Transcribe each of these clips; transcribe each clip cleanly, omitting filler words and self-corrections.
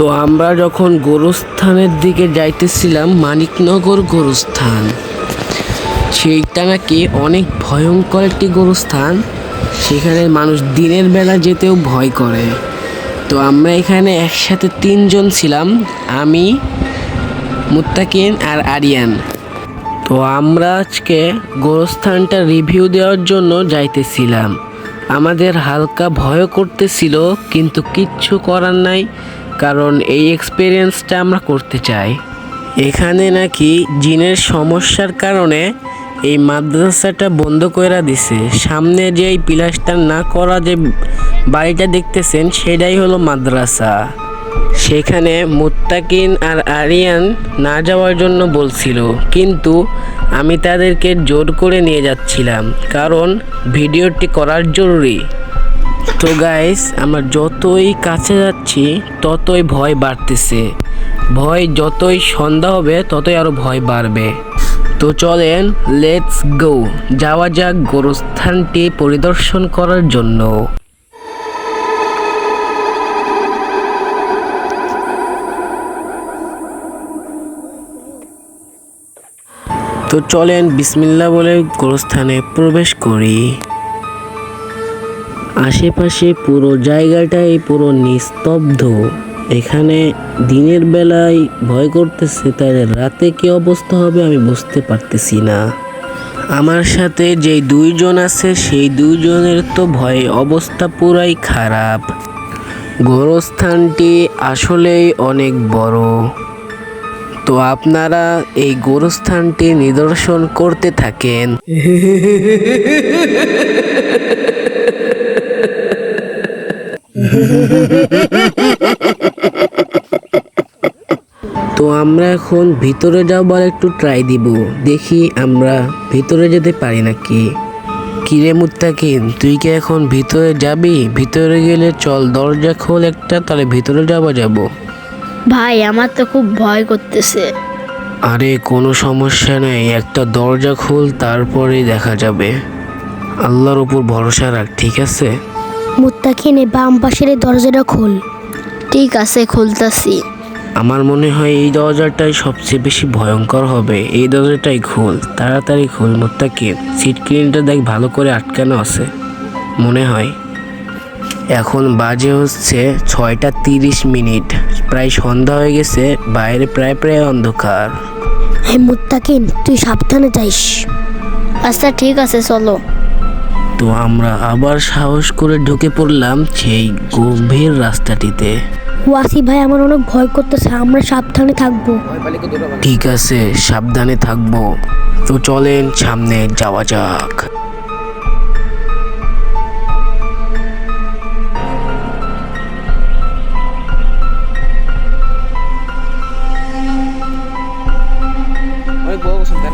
তো আমরা যখন গোরস্থানের দিকে যাইতেছিলাম, মানিকনগর গোরস্থান, সেইটা নাকি অনেক ভয়ঙ্কর একটি গোরস্থান। সেখানে মানুষ দিনের বেলা যেতেও ভয় করে। তো আমরা এখানে একসাথে 3 জন ছিলাম, আমি, মুত্তাকিন আর আরিয়ান। তো আমরা আজকে গোরস্থানটা রিভিউ দেওয়ার জন্য যাইতেছিলাম। আমাদের হালকা ভয় করতেছিল, কিন্তু কিচ্ছু করার নাই, কারণ এই এক্সপিরিয়েন্সটা আমরা করতে চাই। এখানে নাকি জিনের সমস্যার কারণে এই মাদ্রাসাটা বন্ধ করে দিছে। সামনে যে এই প্লাস্টার না করা যে বাড়িটা দেখতেছেন, সেটাই হলো মাদ্রাসা। সেখানে মুত্তাকিন আর আরিয়ান না যাওয়ার জন্য বলছিল, কিন্তু আমি তাদেরকে জোর করে নিয়ে যাচ্ছিলাম, কারণ ভিডিওটি করার জরুরি। তো গাইস, আমরা যতই কাছে যাচ্ছি ততই ভয় বাড়তেছে। ভয় যতই সন্ধ্যা হবে ততই আরও ভয় বাড়বে। তো চলেন, লেটস গো, যাওয়া যাক গোরস্থানটি পরিদর্শন করার জন্য। তো চলেন বিসমিল্লাহ বলে গোরস্থানে প্রবেশ করি। আশেপাশে পুরো জায়গাটাই পুরো নিস্তব্ধ। এখানে দিনের বেলায় ভয় করতেছে, তাই রাতে কি অবস্থা হবে আমি বুঝতে পারতেছি না। আমার সাথে যেই 2 জন আছে, সেই 2 জনের তো ভয়ে অবস্থা পুরাই খারাপ। গোরস্থানটি আসলেই অনেক বড়। তো আপনারা এই গোরস্থানটি নিদর্শন করতে থাকেন। তো আমরা এখন ভিতরে যাবার একটু ট্রাই দিব, দেখি আমরা ভিতরে যেতে পারি নাকি। কিরে মুত্তাকিন, তুই কি এখন ভিতরে যাবি? ভিতরে গেলে চল, দরজা খোল একটা, তাহলে ভিতরে যাব। ভাই আমার তো খুব ভয় করতেছে। আরে কোনো সমস্যা নেই, একটা দরজা খোল, তারপরেই দেখা যাবে। আল্লাহর উপর ভরসা রাখ, ঠিক আছে? মুত্তাকিন, বাম পাশের এই দরজাটা খোল। ঠিক আছে, খুলতাছি। আমার মনে হয় এই দরজাটাই সবচেয়ে বেশি ভয়ঙ্কর হবে। এই দরজাটাই খোল, তাড়াতাড়ি খোল মুত্তাকিন। সিট ক্লিনটা দেখ, ভালো করে আটকানো আছে মনে হয়। এখন বাজে হচ্ছে 6টা 30 মিনিট, প্রায় সন্ধ্যা হয়ে গেছে, বাইরে প্রায় অন্ধকার। হে মুত্তাকিন, তুই সাবধানে যাইস। আচ্ছা ঠিক আছে, চলো। তো আমরা আবার সাহস করে ঢুকে পড়লাম সেই গভীর রাস্তাটিতে। ওয়াসি ভাই, আমার অনেক ভয় করতেছে, আমরা সাবধানে থাকবো। ঠিক আছে, সাবধানে থাকবো। তো চলেন সামনে যাওয়া যাক।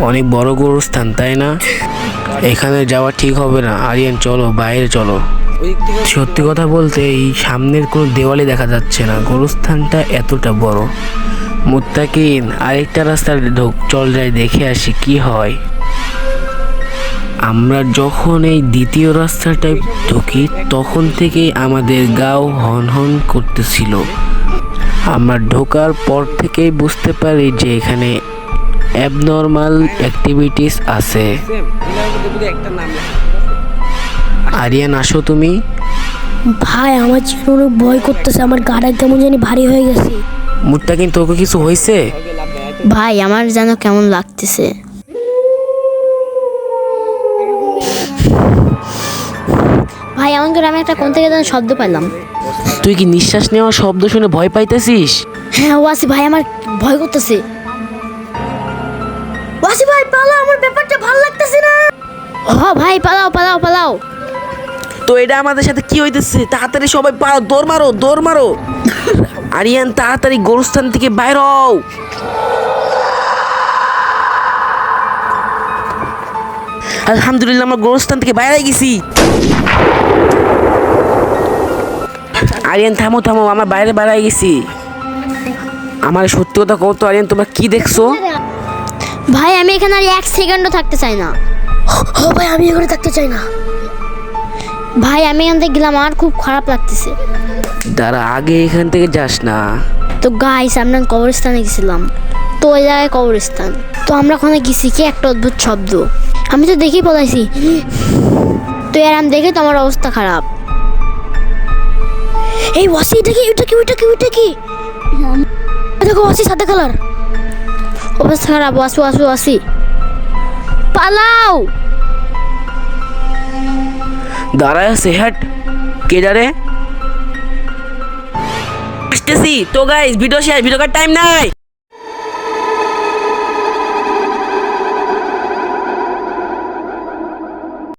অনেক বড় গোরস্থান, তাই না? এখানে যাওয়া ঠিক হবে না। আরিয়ান চলো, বাইরে চলো। সত্যি কথা বলতে এই সামনের কোনো দেওয়ালে দেখা যাচ্ছে না, গোরস্থানটা এতটা বড়। মুত্তাকিন, আরেকটা রাস্তায় ঢোক, চল যাই দেখে আসি কি হয়। আমরা যখন এই দ্বিতীয় রাস্তাটায় ঢুকি, তখন থেকেই আমাদের গাও হন করতেছিল। আমরা ঢোকার পর থেকেই বুঝতে পারি যে এখানে অ্যাবনর্মাল অ্যাক্টিভিটিস আছে। আরিয়ান, আসো তুমি। ভাই আমার জীবনে অনেক ভয় করতেছে, আমার গাড়া কেমন জানি ভারী হয়ে গেছে। মুত্তাকিন, তোকে কিছু হয়েছে? ভাই আমার যেন কেমন লাগতেছে। ভাই আমার গ্রামে একটা কোন থেকে যেন শব্দ পেলাম। তুই কি নিঃশ্বাস নেওয়ার শব্দ শুনে ভয় পাইতেছিস? হ্যাঁ ওয়াসি ভাই, আমার ভয় করতেছে। ওয়াসি ভাই পালাও, আমার ব্যাপারটা ভালো লাগতেছে না। ও ভাই পালাও। তো এটা আমাদের সাথে কি হইতেছে? তাড়াতাড়ি সবাই পালাও, দৌড় মারো। আরিয়ান, তাড়াতাড়ি গোরস্থান থেকে বাইর হও। আলহামদুলিল্লাহ, আমরা গোরস্থান থেকে বাইরে গেছি। আরিয়ান থামো, আমরা বাইরে গেছি। আমার সত্যি কথা কও তো আরিয়ান, তোমরা কি দেখছো? ভাই আমি এখানে আর 1 সেকেন্ডও থাকতে চাই না। ভাই আমি এখানে থাকতে চাই না। ভাই আমি এখান থেকে গেলাম, আমার খুব খারাপ লাগতেছে। দাঁড়া, আগে এখান থেকে যাস না। তো গাইস আমরা কবরস্থানে গেছিলাম, তো ওই জায়গায় কবরস্থান, তো আমরা ওখানে গেছি কি একটা অদ্ভুত শব্দ, আমি তো দেখেই পলাইছি। তো এরম দেখে তো আমার অবস্থা খারাপ। এই ওয়াসি, এটা কি ওইটা কি ওইটা কি ওইটা কি, দেখো ওয়াসি সাদা কালার, অবস্থা খারাপ। ওয়াসি ওয়াসি ওয়াসি পালাও। দাঁড়ায় আছে হ্যাট, কে যারে আসতেছি তো গাইস, ভিডিও শেষ, ভিডিও কার টাইম নাই।